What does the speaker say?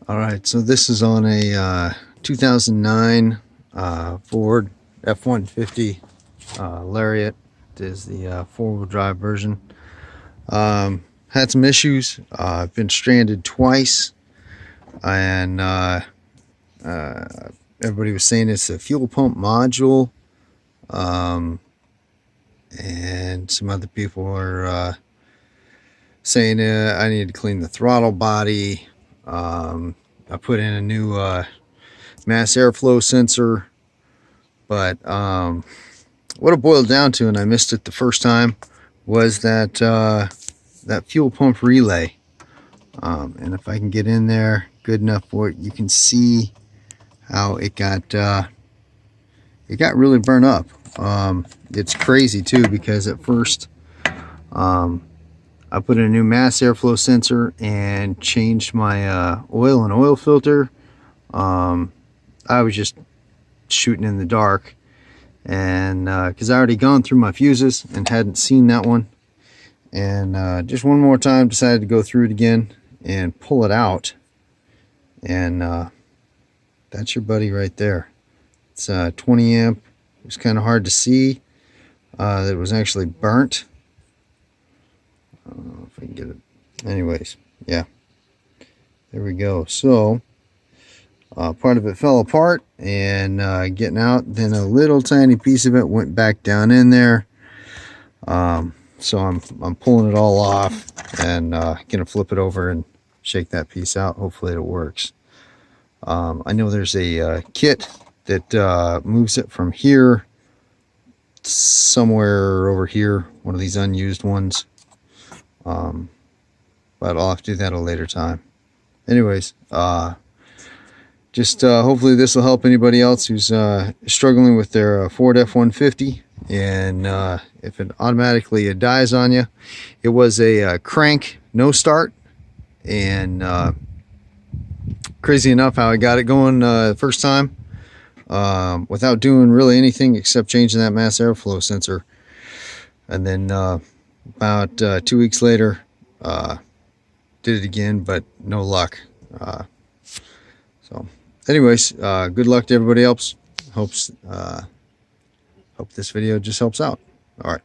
All right, so this is on a 2009 Ford F150 Lariat. It is the four-wheel drive version. Had some issues. I've been stranded twice, and everybody was saying it's a fuel pump module, and some other people were saying I need to clean the throttle body. I put in a new mass airflow sensor, but what it boiled down to, and I missed it the first time, was that that fuel pump relay. And if I can get in there good enough for it, you can see how it got really burnt up. It's crazy too, because at first I put in a new mass airflow sensor and changed my oil and oil filter. I was just shooting in the dark, and because I already gone through my fuses and hadn't seen that one, and just one more time decided to go through it again and pull it out, and that's your buddy right there. It's 20 amp. It was kind of hard to see that it was actually burnt. I don't know if I can get it. Anyways, yeah, there we go. So part of it fell apart and getting out, then a little tiny piece of it went back down in there. So I'm pulling it all off and gonna flip it over and shake that piece out. Hopefully it works. I know there's a kit that moves it from here somewhere over here, one of these unused ones. But I'll have to do that at a later time. Anyways, just hopefully this will help anybody else who's struggling with their Ford F-150. And if it automatically dies on you, it was a crank no start, and crazy enough how I got it going the first time without doing really anything except changing that mass airflow sensor. And then about 2 weeks later, did it again, but no luck. So anyways, good luck to everybody else. Hope this video just helps out. All right.